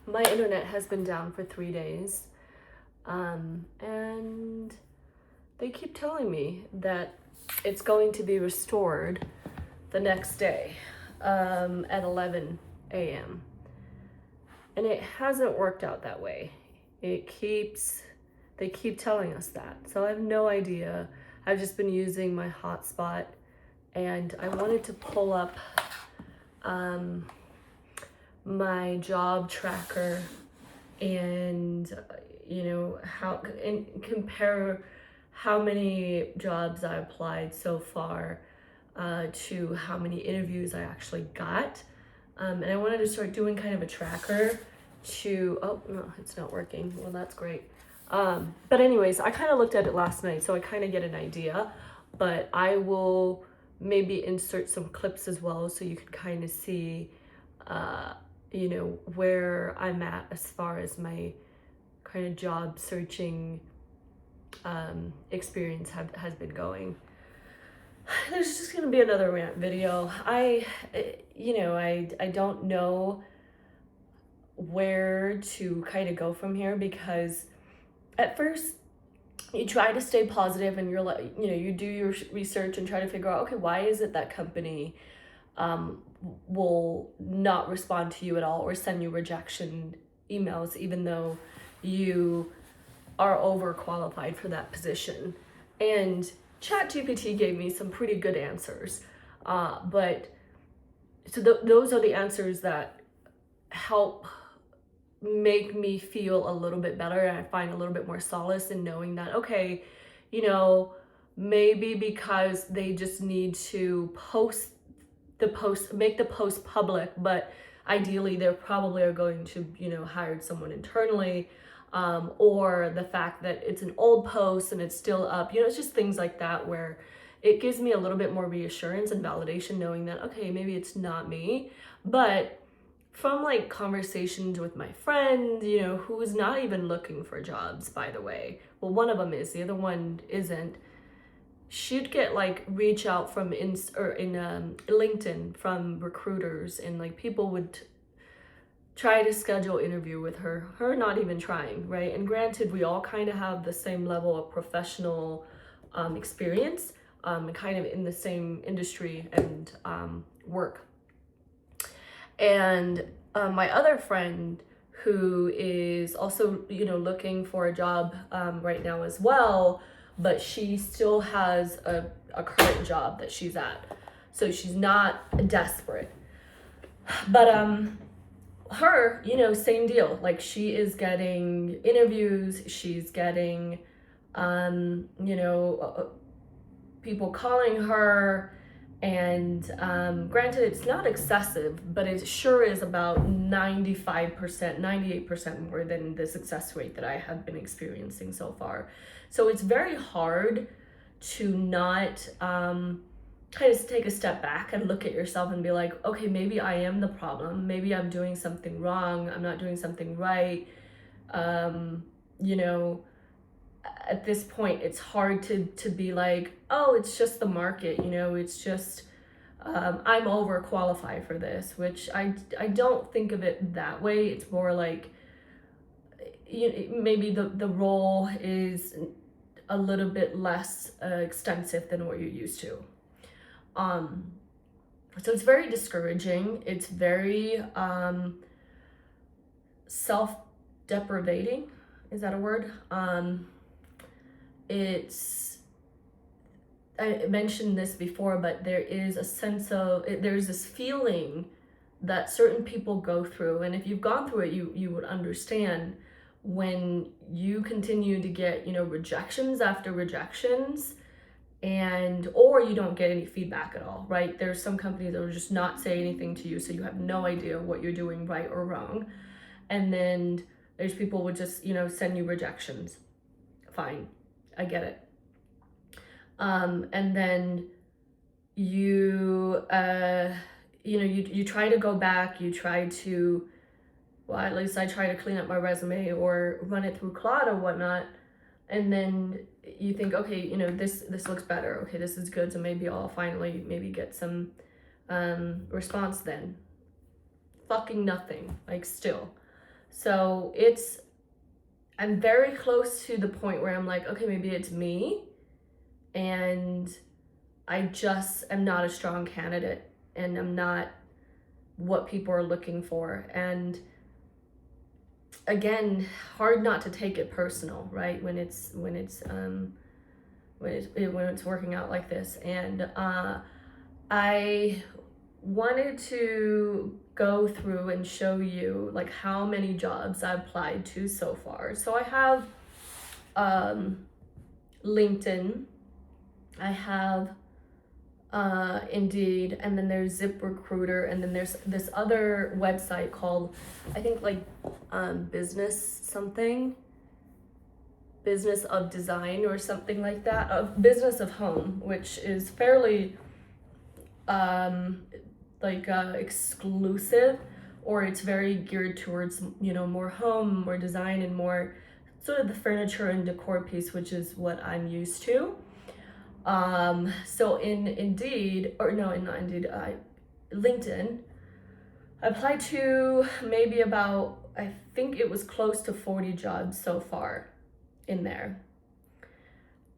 my internet has been down for 3 days. And they keep telling me that it's going to be restored the next day at 11 a.m. And it hasn't worked out that way. They keep telling us that. So I have no idea. I've just been using my hotspot, and I wanted to pull up my job tracker and compare how many jobs I applied so far to how many interviews I actually got. And I wanted to start doing kind of a tracker to, oh no, it's not working. Well, that's great. But anyways, I kind of looked at it last night, so I kind of get an idea, but I will maybe insert some clips as well so you can kind of see, where I'm at as far as my kind of job searching experience has been going. There's just gonna be another rant video. I don't know where to kind of go from here, because at first you try to stay positive and you're like, you do your research and try to figure out, okay, why is it that company will not respond to you at all or send you rejection emails even though you are overqualified for that position. And ChatGPT gave me some pretty good answers, but so those are the answers that help make me feel a little bit better, and I find a little bit more solace in knowing that, okay, maybe because they just need to make the post public, but ideally they probably are going to hire someone internally, or the fact that it's an old post and it's still up, it's just things like that where it gives me a little bit more reassurance and validation knowing that, okay, maybe it's not me. But from like conversations with my friend, who is not even looking for jobs, by the way, well, one of them is, the other one isn't, she'd get like reach out from in LinkedIn from recruiters, and like people would try to schedule interview with her not even trying, right? And granted, we all kind of have the same level of professional experience, kind of in the same industry and work. And my other friend, who is also looking for a job right now as well, but she still has a current job that she's at, so she's not desperate. But her, same deal. Like, she is getting interviews, she's getting people calling her, and granted, it's not excessive, but it sure is about 95%, 98% more than the success rate that I have been experiencing so far. So it's very hard to not kind of take a step back and look at yourself and be like, okay, maybe I am the problem. Maybe I'm doing something wrong. I'm not doing something right. At this point, it's hard to be like, oh, it's just the market, it's just, I'm overqualified for this, which I don't think of it that way. It's more like, maybe the role is a little bit less extensive than what you're used to. So it's very discouraging. It's very self-deprivating. Is that a word? I mentioned this before, but there is a sense of, there's this feeling that certain people go through, and if you've gone through it, you would understand when you continue to get, rejections after rejections, or you don't get any feedback at all, right? There's some companies that will just not say anything to you, so you have no idea what you're doing right or wrong. And then there's people who would just, send you rejections. Fine, I get it. And then you try to go back, you try to, well, at least I try to clean up my resume or run it through Claude or whatnot, and then you think, okay, this looks better, okay, this is good, so maybe I'll finally maybe get some response then. Fucking nothing, like, still. So I'm very close to the point where I'm like, okay, maybe it's me, and I just am not a strong candidate, and I'm not what people are looking for. And again, hard not to take it personal, right? When it's working out like this. And I wanted to go through and show you like how many jobs I applied to so far. So I have LinkedIn, I have Indeed, and then there's ZipRecruiter, and then there's this other website called, I think, like business of design or something like that, business of home, which is fairly exclusive, or it's very geared towards, more home, more design, and more sort of the furniture and decor piece, which is what I'm used to. So in LinkedIn, I applied to maybe about, I think it was close to 40 jobs so far in there.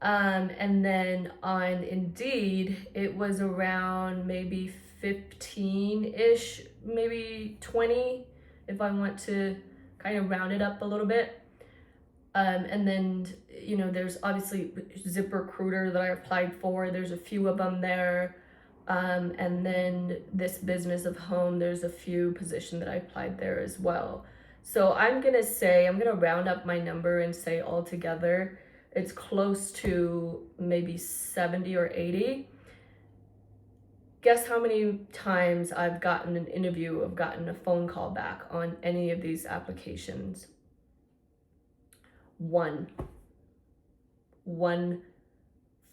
And then on Indeed, it was around maybe 15-ish, maybe 20, if I want to kind of round it up a little bit. And then, there's obviously ZipRecruiter that I applied for. There's a few of them there. And then this business of home, there's a few positions that I applied there as well. So I'm going to round up my number and say altogether, it's close to maybe 70 or 80. Guess how many times I've gotten an interview, I've gotten a phone call back on any of these applications? One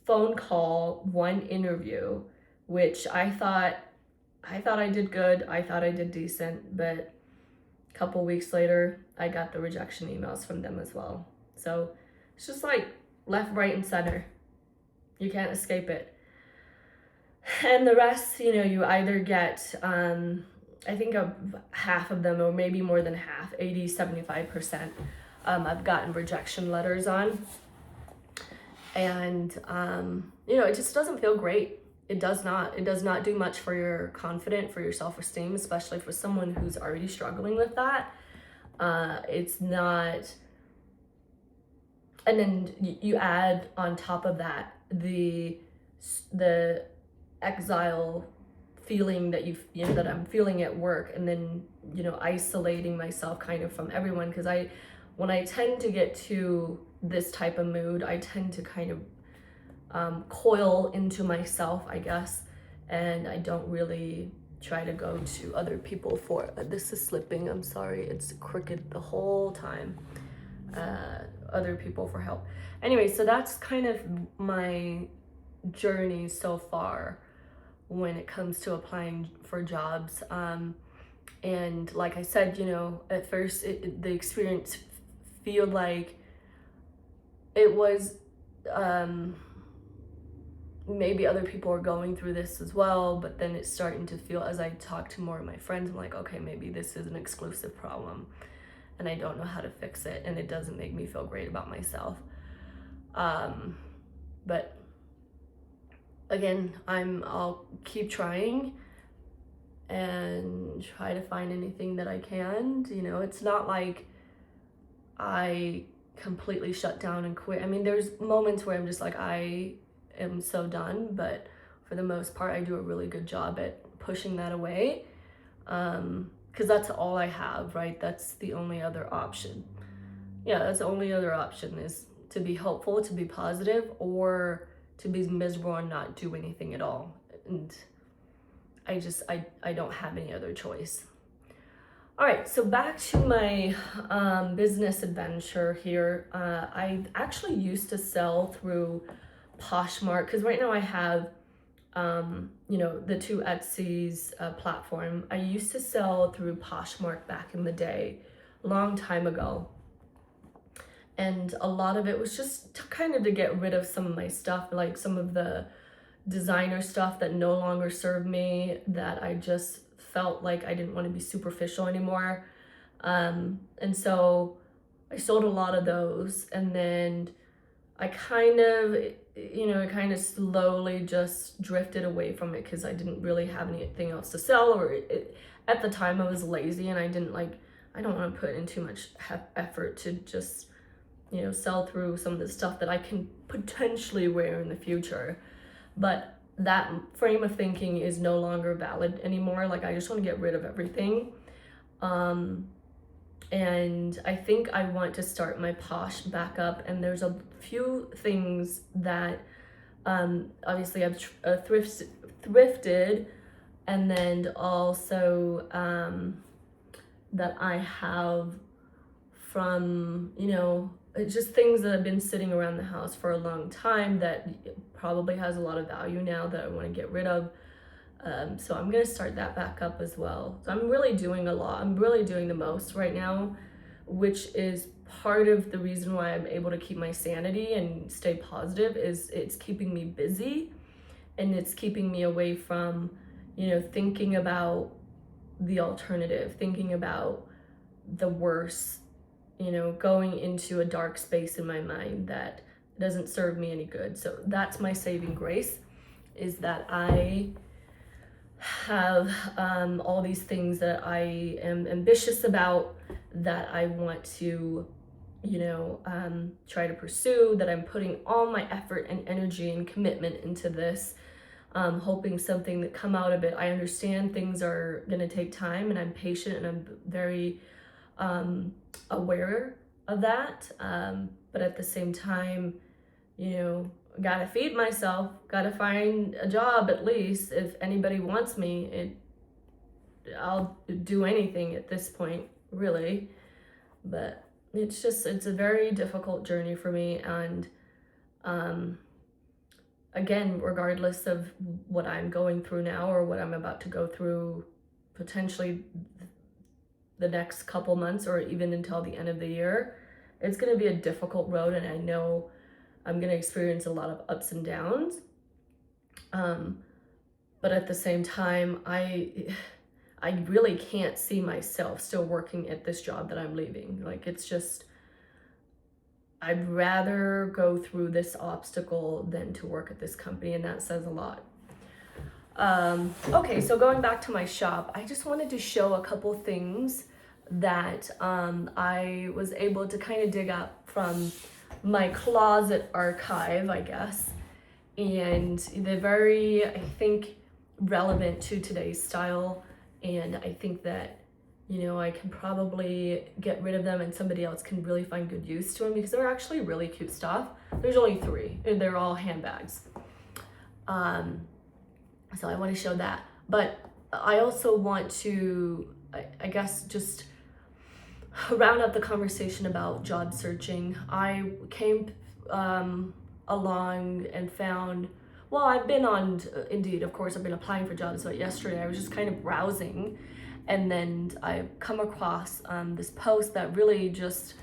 phone call, one interview, which I thought I did good. I thought I did decent, but a couple weeks later, I got the rejection emails from them as well. So it's just like left, right, and center. You can't escape it. And the rest, you either get, I think half of them, or maybe more than half, 80, 75%. I've gotten rejection letters on, and it just doesn't feel great. It does not do much for your confidence, for your self-esteem, especially for someone who's already struggling with that. It's not, and then you add on top of that the exile feeling that that I'm feeling at work, and then isolating myself kind of from everyone, because when I tend to get to this type of mood, I tend to kind of coil into myself, I guess, and I don't really try to go to other people for, this is slipping, I'm sorry, it's crooked the whole time, other people for help. Anyway, so that's kind of my journey so far when it comes to applying for jobs. And like I said, at first the experience feel like it was, maybe other people are going through this as well, but then it's starting to feel, as I talk to more of my friends, I'm like, okay, maybe this is an exclusive problem and I don't know how to fix it, and it doesn't make me feel great about myself. But again, I'll keep trying and try to find anything that I can. It's not like I completely shut down and quit. I mean, there's moments where I'm just like, I am so done, but for the most part, I do a really good job at pushing that away, because that's all I have, right? That's the only other option. Yeah, that's the only other option, is to be hopeful, to be positive, or to be miserable and not do anything at all. And I don't have any other choice. All right, so back to my business adventure here. I actually used to sell through Poshmark, because right now I have the two Etsy's platform. I used to sell through Poshmark back in the day, a long time ago. And a lot of it was just kind of to get rid of some of my stuff, like some of the designer stuff that no longer served me, that I just felt like I didn't want to be superficial anymore. And so I sold a lot of those, and then I kind of, I kind of slowly just drifted away from it because I didn't really have anything else to sell, or at the time I was lazy and I don't want to put in too much effort to just, sell through some of the stuff that I can potentially wear in the future. But that frame of thinking is no longer valid anymore. Like, I just want to get rid of everything. And I think I want to start my Posh back up, and there's a few things that obviously I've thrifted, and then also that I have from, just things that have been sitting around the house for a long time that probably has a lot of value now that I want to get rid of. So I'm going to start that back up as well. So I'm really doing a lot. I'm really doing the most right now, which is part of the reason why I'm able to keep my sanity and stay positive. Is it's keeping me busy, and it's keeping me away from, thinking about the alternative, thinking about the worst, going into a dark space in my mind that doesn't serve me any good. So that's my saving grace, is that I have all these things that I am ambitious about, that I want to, try to pursue, that I'm putting all my effort and energy and commitment into this, hoping something that come out of it. I understand things are going to take time, and I'm patient, and I'm very aware of that. But at the same time, gotta feed myself, gotta find a job at least. If anybody wants me, I'll do anything at this point, really. But it's a very difficult journey for me. And again, regardless of what I'm going through now or what I'm about to go through potentially the next couple months or even until the end of the year, it's going to be a difficult road, and I know I'm going to experience a lot of ups and downs. But at the same time, I really can't see myself still working at this job that I'm leaving. Like, it's just, I'd rather go through this obstacle than to work at this company, and that says a lot. Okay, so going back to my shop, I just wanted to show a couple things that I was able to kind of dig up from my closet archive, I guess, and they're very, I think, relevant to today's style, and I think that, I can probably get rid of them and somebody else can really find good use to them, because they're actually really cute stuff. There's only 3, and they're all handbags. So I want to show that, but I also want to, I guess, just round up the conversation about job searching. I came along and found, well, I've been on Indeed, of course. I've been applying for jobs, but yesterday I was just kind of browsing, and then I come across this post that really just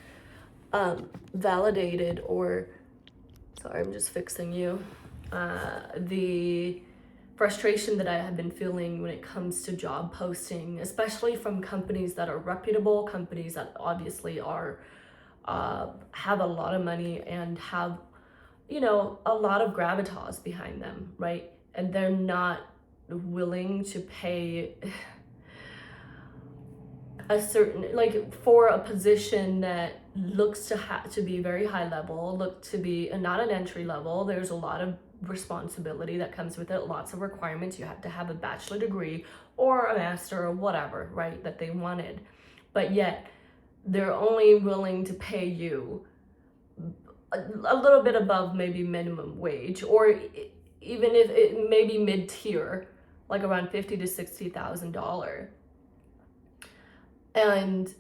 validated, or, sorry, I'm just fixing you, the frustration that I have been feeling when it comes to job posting, especially from companies that are reputable, companies that obviously are have a lot of money and have, a lot of gravitas behind them, right? And they're not willing to pay a certain, like, for a position that looks to be very high level, look to be not an entry level. There's a lot of responsibility that comes with it, lots of requirements. You have to have a bachelor degree or a master or whatever, right, that they wanted. But yet they're only willing to pay you a little bit above maybe minimum wage, or even if it maybe mid-tier, like around $50,000 to $60,000. And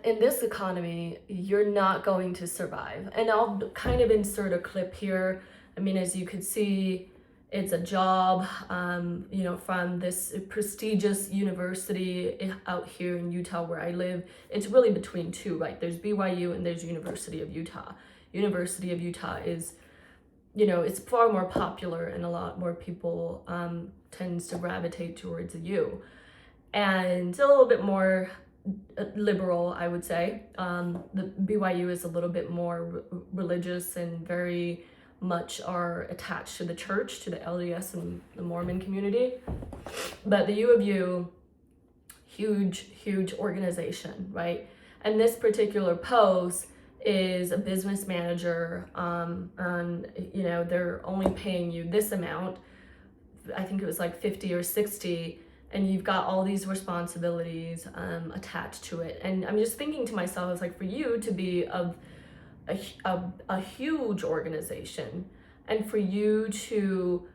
in this economy, you're not going to survive. And I'll kind of insert a clip here. I mean, as you could see, it's a job, from this prestigious university out here in Utah where I live. It's really between 2, right? There's BYU and there's University of Utah. University of Utah is, it's far more popular, and a lot more people tends to gravitate towards the U. And it's a little bit more liberal, I would say. The BYU is a little bit more religious and very much are attached to the church, to the LDS and the Mormon community. But the U of U, huge organization, right? And this particular post is a business manager, and they're only paying you this amount. I think it was like 50 or 60, and you've got all these responsibilities attached to it. And I'm just thinking to myself, it's like, for you to be of a huge organization, and for you to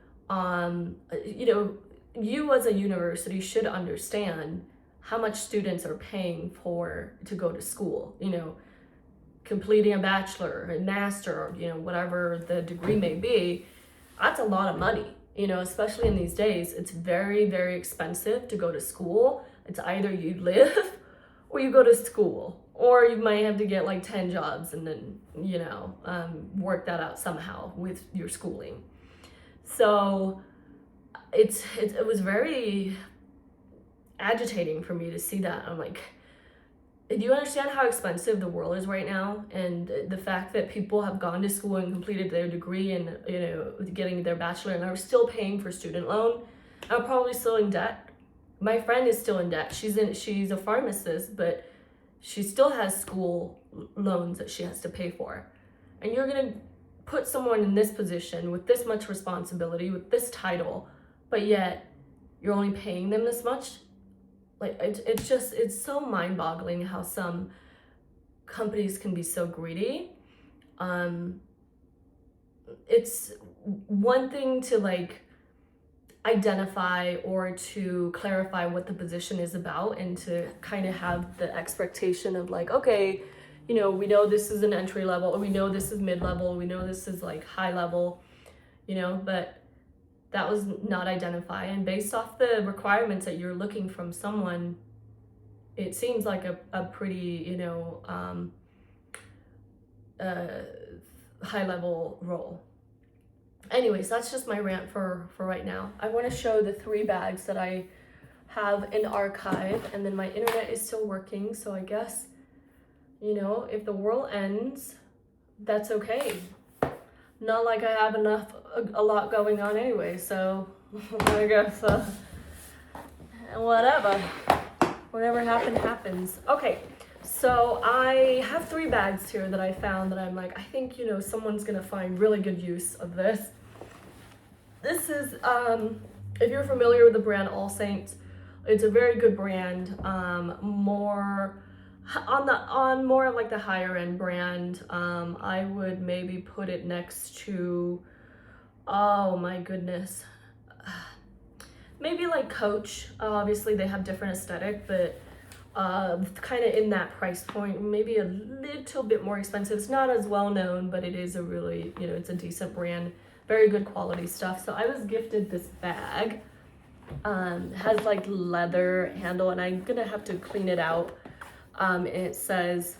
you as a university should understand how much students are paying to go to school, completing a bachelor, a master, or whatever the degree may be. That's a lot of money, especially in these days. It's very, very expensive to go to school. It's either you live or you go to school, or you might have to get like 10 jobs and then work that out somehow with your schooling. So it was very agitating for me to see that. I'm like, do you understand how expensive the world is right now? And the fact that people have gone to school and completed their degree and getting their bachelor and are still paying for student loan, are probably still in debt. My friend is still in debt. She's a pharmacist, but she still has school loans that she has to pay for. And you're gonna put someone in this position with this much responsibility, with this title, but yet you're only paying them this much? Like, it's so mind-boggling how some companies can be so greedy. It's one thing to like identify or to clarify what the position is about, and to kind of have the expectation of like, okay, we know this is an entry level, or we know this is mid-level, we know this is like high level, but that was not identified. And based off the requirements that you're looking from someone, it seems like a pretty, high level role. Anyways, that's just my rant for right now. I want to show the 3 bags that I have in archive, and then my internet is still working. So I guess, if the world ends, that's okay. Not like I have a lot going on anyway, so I guess whatever happens. Okay, so I have 3 bags here that I found that I'm like, I think someone's gonna find really good use of this. This is if you're familiar with the brand All Saints, it's a very good brand, more of like the higher end brand. I would maybe put it next to, oh my goodness, maybe like Coach. Obviously they have different aesthetic, but kind of in that price point, maybe a little bit more expensive. It's not as well known, but it is a really, it's a decent brand, very good quality stuff. So I was gifted this bag. It has like leather handle, and I'm gonna have to clean it out. It says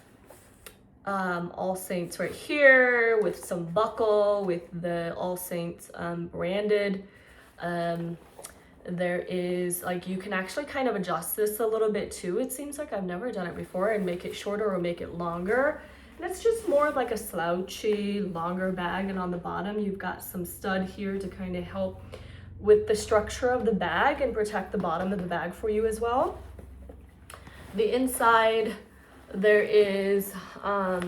All Saints right here, with some buckle with the All Saints branded. There is like, you can actually kind of adjust this a little bit too. It seems like I've never done it before, and make it shorter or make it longer. And it's just more like a slouchy, longer bag. And on the bottom, you've got some stud here to kind of help with the structure of the bag and protect the bottom of the bag for you as well. The inside, there is a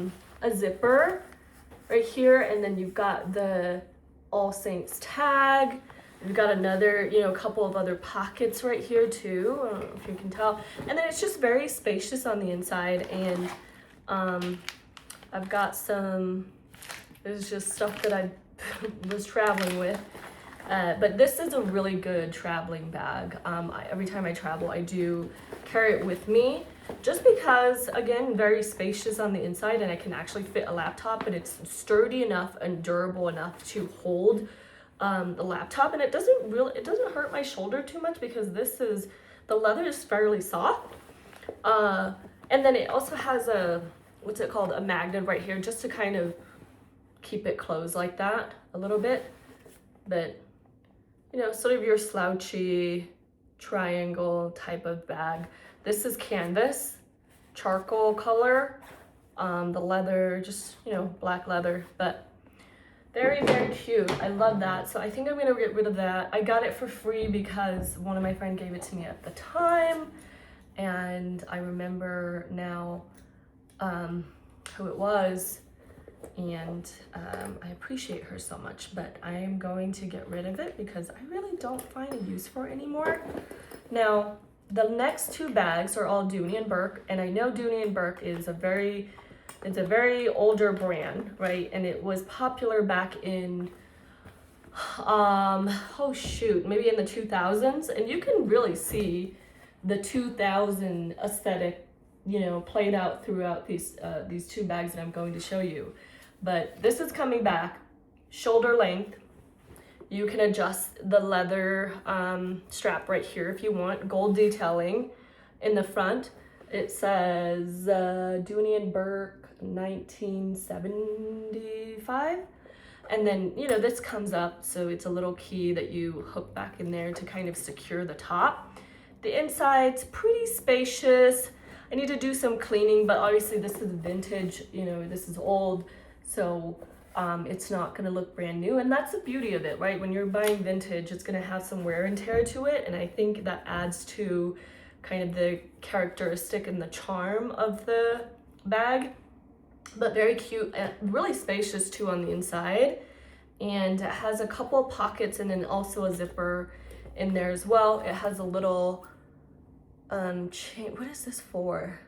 zipper right here, and then you've got the All Saints tag. You've got another, a couple of other pockets right here too. I don't know if you can tell. And then it's just very spacious on the inside, and I've got there's just stuff that I was traveling with. But this is a really good traveling bag. Every time I travel, I do carry it with me, just because, again, very spacious on the inside, and I can actually fit a laptop, and it's sturdy enough and durable enough to hold the laptop, and it doesn't hurt my shoulder too much, because the leather is fairly soft. And then it also has a magnet right here, just to kind of keep it closed like that a little bit. But sort of your slouchy triangle type of bag. This is canvas, charcoal color. The leather, just, you know, black leather, but very, very cute. I love that. So I think I'm gonna get rid of that. I got it for free because one of my friends gave it to me at the time. And I remember now who it was. And I appreciate her so much, but I am going to get rid of it because I really don't find a use for it anymore. Now, the next two bags are all Dooney and Bourke, and I know Dooney and Bourke is a very older brand, right? And it was popular back in, oh shoot, maybe in the 2000s. And you can really see the 2000 aesthetic, you know, played out throughout these two bags that I'm going to show you. But this is coming back, shoulder length. You can adjust the leather strap right here if you want, gold detailing in the front. It says Dooney and Bourke 1975. And then, you know, this comes up, so it's a little key that you hook back in there to kind of secure the top. The inside's pretty spacious. I need to do some cleaning, but obviously this is vintage, you know, this is old, so it's not gonna look brand new. And that's the beauty of it, right? When you're buying vintage, it's gonna have some wear and tear to it, and I think that adds to kind of the characteristic and the charm of the bag. But very cute and really spacious too on the inside. And it has a couple pockets and then also a zipper in there as well. It has a little chain. What is this for?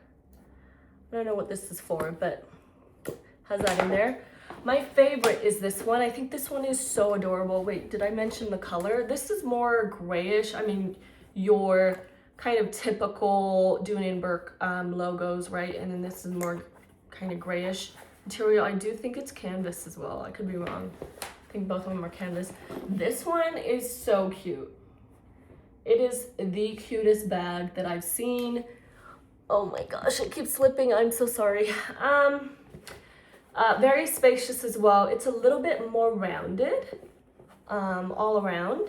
I don't know what this is for, but has that in there. My favorite is this one. I think this one is so adorable. Wait, did I mention the color? This is more grayish. I mean, your kind of typical Dooney and Bourke logos, right? And then this is more kind of grayish material. I do think it's canvas as well. I could be wrong. I think both of them are canvas. This one is so cute. It is the cutest bag that I've seen. Oh my gosh, it keeps slipping. I'm so sorry. Very spacious as well. It's a little bit more rounded all around.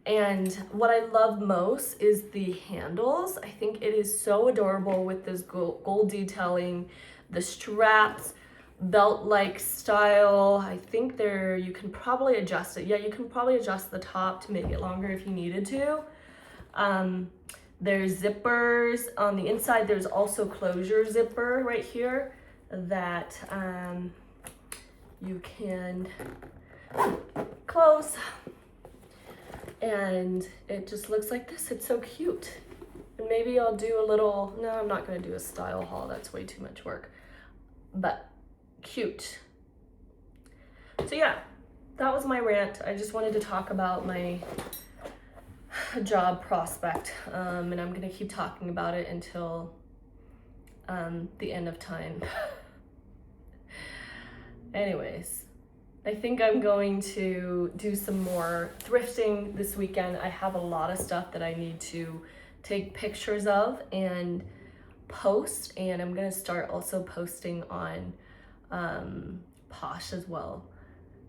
And what I love most is the handles. I think it is so adorable with this gold detailing, the straps, belt-like style. I think you can probably adjust it. Yeah, you can probably adjust the top to make it longer if you needed to. There's zippers on the inside. There's also closure zipper right here that you can close. And it just looks like this. It's so cute. And maybe I'll do a little, no, I'm not gonna do a style haul. That's way too much work. But cute. So yeah, that was my rant. I just wanted to talk about my job prospect. And I'm gonna keep talking about it until the end of time. Anyways, I think I'm going to do some more thrifting this weekend. I have a lot of stuff that I need to take pictures of and post, and I'm gonna start also posting on Posh as well.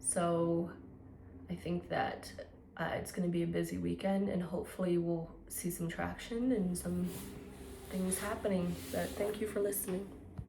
So I think that it's gonna be a busy weekend, and hopefully we'll see some traction and some things happening. But thank you for listening.